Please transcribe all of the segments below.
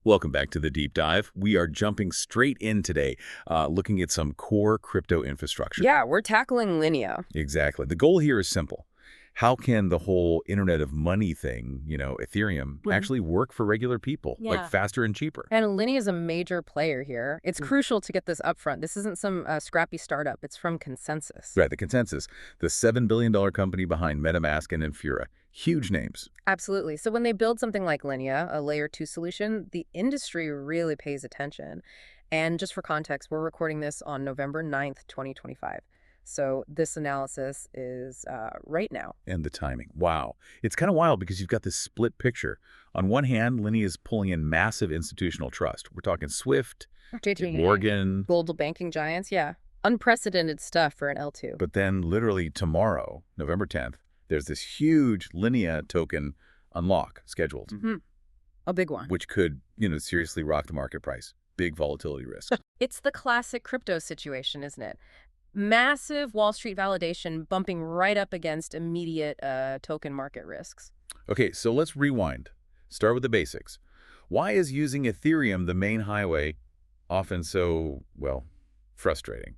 Welcome back to the Deep Dive. We are jumping straight in today, looking at some core crypto infrastructure. Yeah, we're tackling Linea. Exactly. The goal here is simple. How can the whole Internet of Money thing, Ethereum, actually work for regular people, like faster and cheaper? And Linea is a major player here. It's crucial to get this upfront. This isn't some scrappy startup. It's from Consensys. Right, the Consensys, the $7 billion company behind MetaMask and Infura. Huge names. Absolutely. So when they build something like Linea, a layer 2 solution, the industry really pays attention. And just for context, we're recording this on November 9th, 2025. So this analysis is right now. And the timing. Wow. It's kind of wild because you've got this split picture. On one hand, Linea is pulling in massive institutional trust. We're talking Swift, JP Morgan. Global banking giants, yeah. Unprecedented stuff for an L2. But then literally tomorrow, November 10th, there's this huge Linea token unlock scheduled. A big one. Which could, seriously rock the market price. Big volatility risk. It's the classic crypto situation, isn't it? Massive Wall Street validation bumping right up against immediate token market risks. Okay, so let's rewind. Start with the basics. Why is using Ethereum, the main highway, often so, frustrating?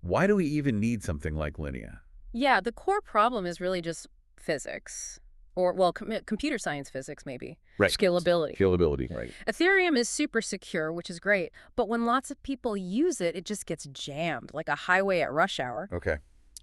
Why do we even need something like Linea? Yeah, the core problem is really just physics. Or, computer science physics, maybe. Right. Scalability. Scalability, right. Ethereum is super secure, which is great. But when lots of people use it, it just gets jammed, like a highway at rush hour. Okay.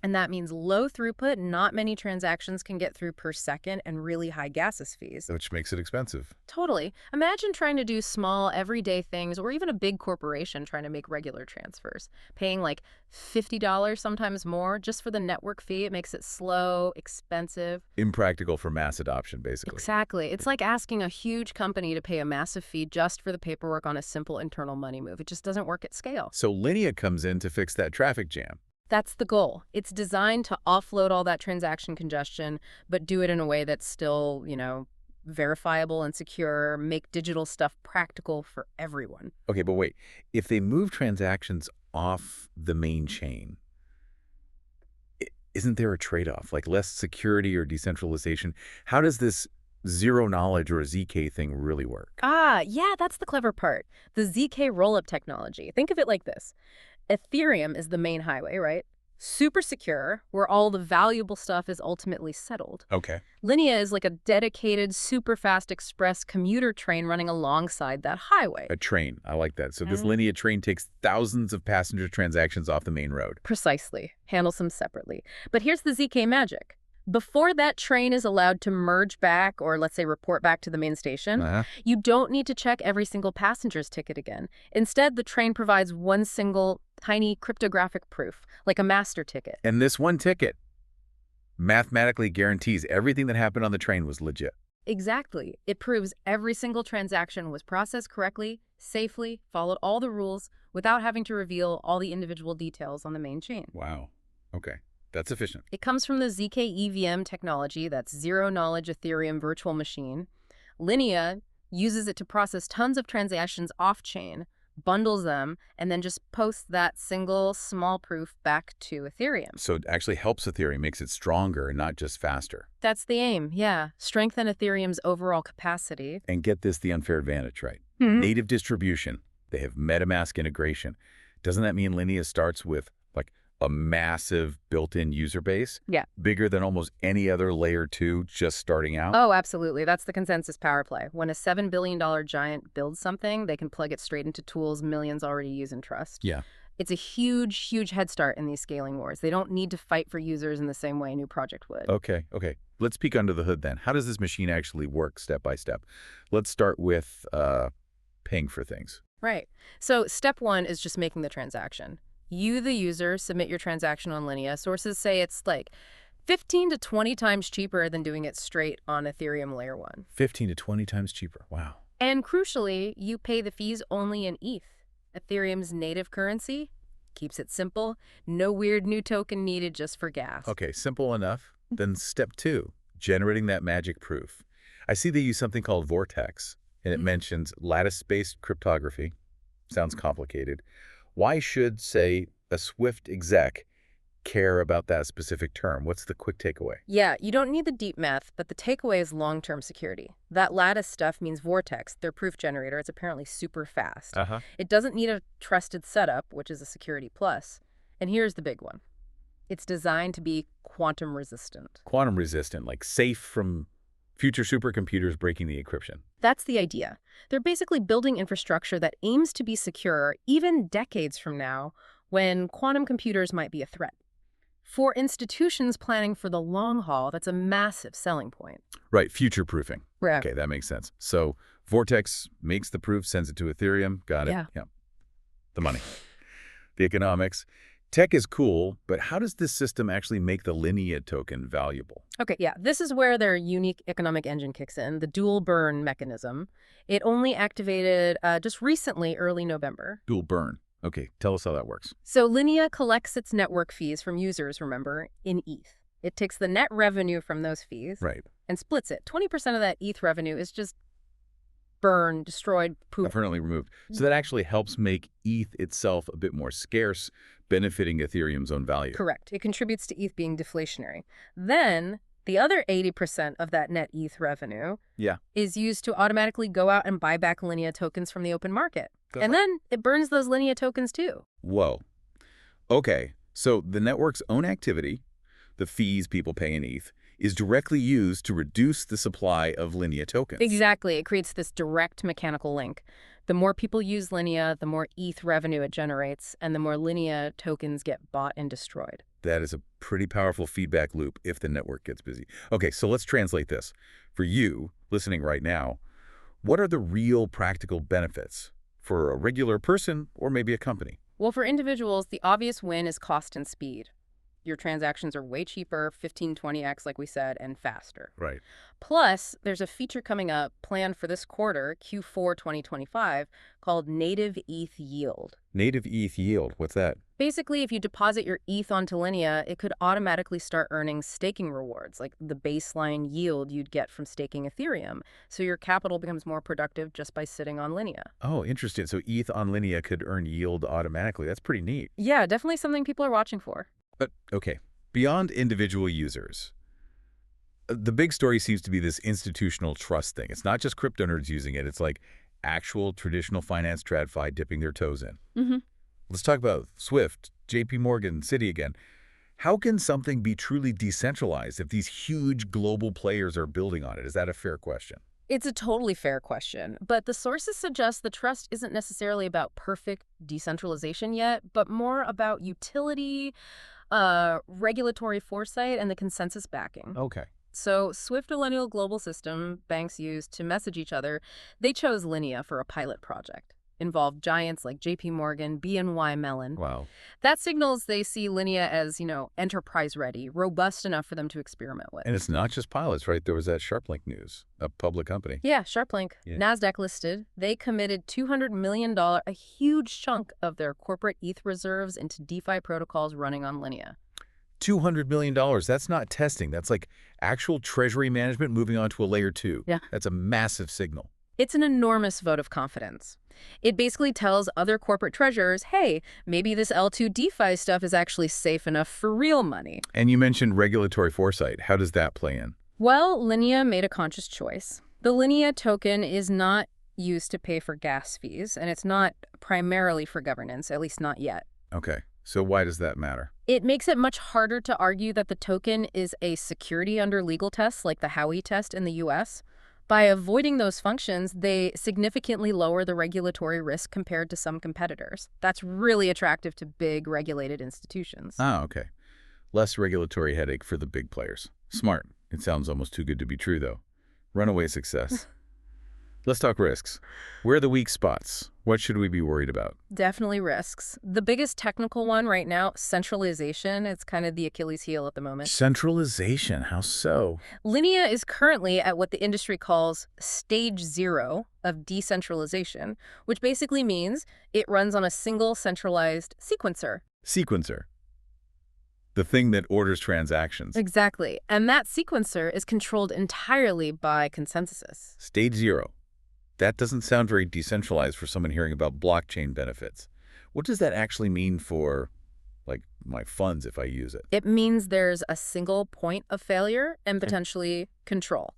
And that means low throughput, not many transactions can get through per second, and really high gas fees. Which makes it expensive. Totally. Imagine trying to do small, everyday things, or even a big corporation trying to make regular transfers. Paying like $50, sometimes more, just for the network fee. It makes it slow, expensive. Impractical for mass adoption, basically. Exactly. It's like asking a huge company to pay a massive fee just for the paperwork on a simple internal money move. It just doesn't work at scale. So Linea comes in to fix that traffic jam. That's the goal. It's designed to offload all that transaction congestion, but do it in a way that's still, verifiable and secure, make digital stuff practical for everyone. Okay, but wait. If they move transactions off the main chain, isn't there a trade-off, like less security or decentralization? How does this zero knowledge or zk thing really work? Yeah, that's the clever part. The zk Rollup technology. Think of it like this. Ethereum is the main highway, right? Super secure, where all the valuable stuff is ultimately settled. Okay. Linea is like a dedicated, super fast express commuter train running alongside that highway. A train. I like that. So this Linea train takes thousands of passenger transactions off the main road. Precisely. Handles them separately. But here's the zk magic. Before that train is allowed to merge back or, let's say, report back to the main station, you don't need to check every single passenger's ticket again. Instead, the train provides one single tiny cryptographic proof, like a master ticket. And this one ticket mathematically guarantees everything that happened on the train was legit. Exactly. It proves every single transaction was processed correctly, safely, followed all the rules, without having to reveal all the individual details on the main chain. Wow. Okay. That's efficient. It comes from the zkEVM technology, that's zero-knowledge Ethereum virtual machine. Linea uses it to process tons of transactions off-chain, bundles them, and then just posts that single small proof back to Ethereum. So it actually helps Ethereum, makes it stronger, not just faster. That's the aim, yeah. Strengthen Ethereum's overall capacity. And get this, the unfair advantage, right? Native distribution. They have MetaMask integration. Doesn't that mean Linea starts with a massive built-in user base? Yeah. Bigger than almost any other layer 2 just starting out? Oh, absolutely. That's the Consensys power play. When a $7 billion giant builds something, they can plug it straight into tools millions already use and trust. Yeah. It's a huge, huge head start in these scaling wars. They don't need to fight for users in the same way a new project would. Okay. Let's peek under the hood then. How does this machine actually work step by step? Let's start with paying for things. Right. So step 1 is just making the transaction. You, the user, submit your transaction on Linea. Sources say it's like 15 to 20 times cheaper than doing it straight on Ethereum Layer 1. 15 to 20 times cheaper. Wow. And crucially, you pay the fees only in ETH. Ethereum's native currency keeps it simple. No weird new token needed just for gas. Okay, simple enough. Then step 2, generating that magic proof. I see they use something called Vortex, and it mentions lattice-based cryptography. Sounds complicated. Why should, say, a Swift exec care about that specific term? What's the quick takeaway? Yeah, you don't need the deep math, but the takeaway is long-term security. That lattice stuff means Vortex, their proof generator. It's apparently super fast. Uh-huh. It doesn't need a trusted setup, which is a security plus. And here's the big one. It's designed to be quantum resistant. Quantum resistant, like safe from future supercomputers breaking the encryption. That's the idea. They're basically building infrastructure that aims to be secure even decades from now when quantum computers might be a threat. For institutions planning for the long haul, that's a massive selling point. Right, future-proofing. Right. Okay, that makes sense. So Vortex makes the proof, sends it to Ethereum. Got it. Yeah. The money. The economics. Tech is cool, but how does this system actually make the Linea token valuable? Okay, yeah. This is where their unique economic engine kicks in, the dual burn mechanism. It only activated just recently, early November. Dual burn. Okay, tell us how that works. So Linea collects its network fees from users, remember, in ETH. It takes the net revenue from those fees and splits it. 20% of that ETH revenue is just burned, destroyed, poof. Permanently removed. So that actually helps make ETH itself a bit more scarce, benefiting Ethereum's own value. Correct. It contributes to ETH being deflationary. Then the other 80% of that net ETH revenue is used to automatically go out and buy back Linea tokens from the open market. And then it burns those Linea tokens too. Whoa. Okay, so the network's own activity, the fees people pay in ETH, is directly used to reduce the supply of Linea tokens. Exactly. It creates this direct mechanical link. The more people use Linea, the more ETH revenue it generates, and the more Linea tokens get bought and destroyed. That is a pretty powerful feedback loop if the network gets busy. Okay, so let's translate this. For you, listening right now, what are the real practical benefits for a regular person or maybe a company? Well, for individuals, the obvious win is cost and speed. Your transactions are way cheaper, 15, 20x, like we said, and faster. Right. Plus, there's a feature coming up planned for this quarter, Q4 2025, called Native ETH Yield. Native ETH Yield, what's that? Basically, if you deposit your ETH onto Linea, it could automatically start earning staking rewards, like the baseline yield you'd get from staking Ethereum. So your capital becomes more productive just by sitting on Linea. Oh, interesting. So ETH on Linea could earn yield automatically. That's pretty neat. Yeah, definitely something people are watching for. But, okay, beyond individual users, the big story seems to be this institutional trust thing. It's not just crypto nerds using it. It's like actual traditional finance TradFi dipping their toes in. Let's talk about Swift, JP Morgan, Citi again. How can something be truly decentralized if these huge global players are building on it? Is that a fair question? It's a totally fair question, but the sources suggest the trust isn't necessarily about perfect decentralization yet, but more about utility, regulatory foresight, and the consensus backing. Okay. So Swift Millennial Global System banks use to message each other, they chose Linea for a pilot project. Involved giants like JP Morgan, BNY Mellon. Wow. That signals they see Linea as, enterprise ready, robust enough for them to experiment with. And it's not just pilots, right? There was that SharpLink news, a public company. Yeah, SharpLink, NASDAQ listed. They committed $200 million, a huge chunk of their corporate ETH reserves into DeFi protocols running on Linea. $200 million. That's not testing. That's like actual treasury management moving on to a layer 2. Yeah. That's a massive signal. It's an enormous vote of confidence. It basically tells other corporate treasurers, hey, maybe this L2 DeFi stuff is actually safe enough for real money. And you mentioned regulatory foresight. How does that play in? Well, Linea made a conscious choice. The Linea token is not used to pay for gas fees, and it's not primarily for governance, at least not yet. Okay. So why does that matter? It makes it much harder to argue that the token is a security under legal tests like the Howey test in the US. By avoiding those functions, they significantly lower the regulatory risk compared to some competitors. That's really attractive to big regulated institutions. Ah, okay. Less regulatory headache for the big players. Smart. It sounds almost too good to be true, though. Runaway success. Let's talk risks. Where are the weak spots? What should we be worried about? Definitely risks. The biggest technical one right now, centralization. It's kind of the Achilles heel at the moment. Centralization? How so? Linea is currently at what the industry calls stage 0 of decentralization, which basically means it runs on a single centralized sequencer. Sequencer. The thing that orders transactions. Exactly. And that sequencer is controlled entirely by Consensys. Stage 0. That doesn't sound very decentralized for someone hearing about blockchain benefits. What does that actually mean for like my funds if I use it? It means there's a single point of failure and potentially control.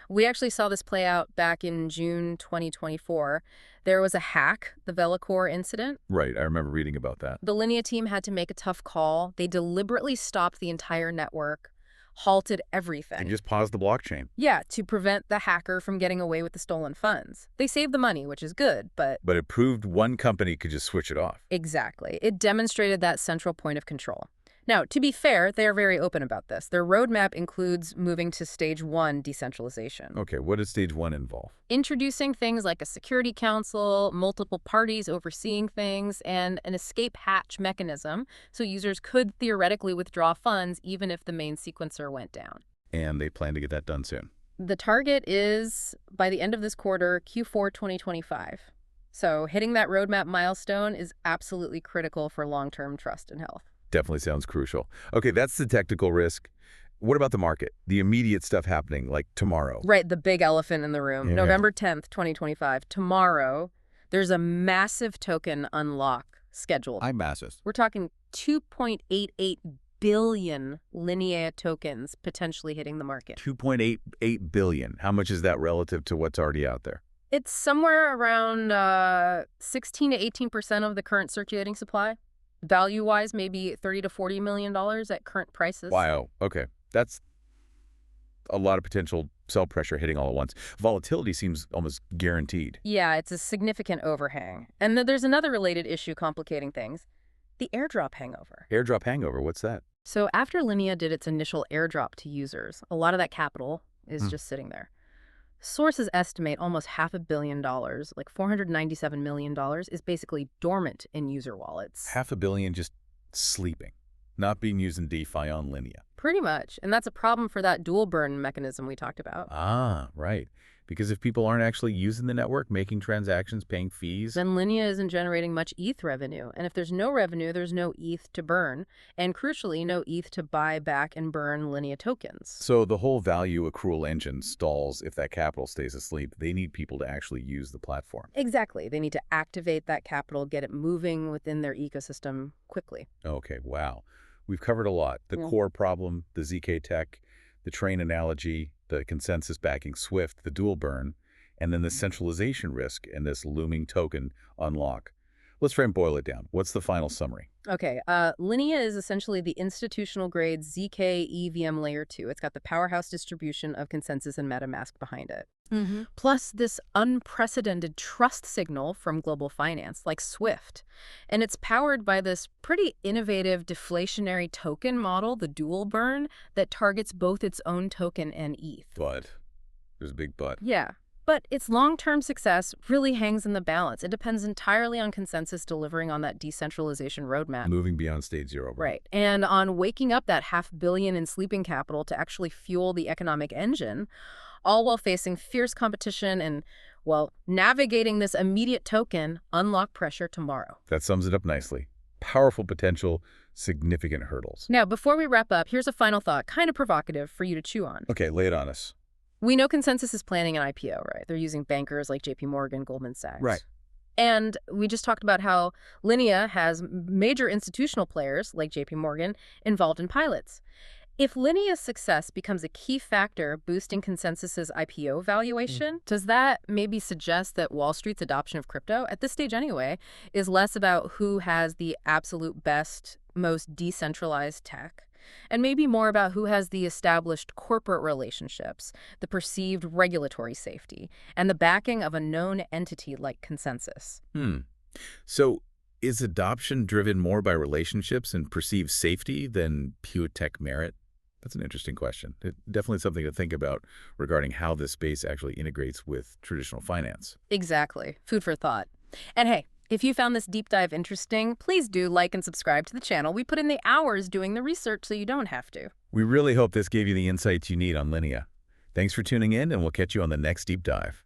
We actually saw this play out back in June 2024. There was a hack, the Velocore incident. Right, I remember reading about that. The Linea team had to make a tough call. They deliberately stopped the entire network, halted everything. And just paused the blockchain. Yeah, to prevent the hacker from getting away with the stolen funds. They saved the money, which is good, but... But it proved one company could just switch it off. Exactly. It demonstrated that central point of control. Now, to be fair, they are very open about this. Their roadmap includes moving to Stage 1 decentralization. Okay, what does Stage 1 involve? Introducing things like a security council, multiple parties overseeing things, and an escape hatch mechanism, so users could theoretically withdraw funds even if the main sequencer went down. And they plan to get that done soon. The target is, by the end of this quarter, Q4 2025. So hitting that roadmap milestone is absolutely critical for long-term trust and health. Definitely sounds crucial. Okay, that's the technical risk. What about the market? The immediate stuff happening, like tomorrow? Right, the big elephant in the room. Yeah. November 10th, 2025. Tomorrow, there's a massive token unlock scheduled. Massive. We're talking 2.88 billion Linea tokens potentially hitting the market. 2.88 billion. How much is that relative to what's already out there? It's somewhere around 16 to 18% of the current circulating supply. Value-wise, maybe $30 to $40 million at current prices. Wow. Okay. That's a lot of potential sell pressure hitting all at once. Volatility seems almost guaranteed. Yeah, it's a significant overhang. And then there's another related issue complicating things. The airdrop hangover. Airdrop hangover, what's that? So after Linea did its initial airdrop to users, a lot of that capital is just sitting there. Sources estimate almost $500 million, like $497 million, is basically dormant in user wallets. $500 million just sleeping, not being used in DeFi on Linea. Pretty much. And that's a problem for that dual burn mechanism we talked about. Ah, right. Because if people aren't actually using the network, making transactions, paying fees... Then Linea isn't generating much ETH revenue. And if there's no revenue, there's no ETH to burn. And crucially, no ETH to buy back and burn Linea tokens. So the whole value accrual engine stalls if that capital stays asleep. They need people to actually use the platform. Exactly. They need to activate that capital, get it moving within their ecosystem quickly. Okay, wow. We've covered a lot. The core problem, the ZK tech, the train analogy, the consensus backing Swift, the dual burn, and then the centralization risk and this looming token unlock. Let's try and boil it down. What's the final summary? Okay, Linea is essentially the institutional-grade zkEVM Layer 2. It's got the powerhouse distribution of Consensys and MetaMask behind it. Plus this unprecedented trust signal from global finance, like Swift. And it's powered by this pretty innovative deflationary token model, the dual burn, that targets both its own token and ETH. But. There's a big but. Yeah. But its long-term success really hangs in the balance. It depends entirely on Consensys delivering on that decentralization roadmap. Moving beyond stage 0. Right. And on waking up that $500 million in sleeping capital to actually fuel the economic engine, all while facing fierce competition and, well, navigating this immediate token unlock pressure tomorrow. That sums it up nicely. Powerful potential, significant hurdles. Now, before we wrap up, here's a final thought, kind of provocative for you to chew on. Okay, lay it on us. We know Consensys is planning an IPO, right? They're using bankers like JP Morgan, Goldman Sachs. Right. And we just talked about how Linea has major institutional players like JP Morgan involved in pilots. If Linea's success becomes a key factor boosting Consensys's IPO valuation, does that maybe suggest that Wall Street's adoption of crypto, at this stage anyway, is less about who has the absolute best, most decentralized tech, and maybe more about who has the established corporate relationships, the perceived regulatory safety, and the backing of a known entity like Consensys? So is adoption driven more by relationships and perceived safety than pure tech merit? That's an interesting question. Definitely something to think about regarding how this space actually integrates with traditional finance. Exactly. Food for thought. And hey, if you found this deep dive interesting, please do like and subscribe to the channel. We put in the hours doing the research so you don't have to. We really hope this gave you the insights you need on Linea. Thanks for tuning in, and we'll catch you on the next deep dive.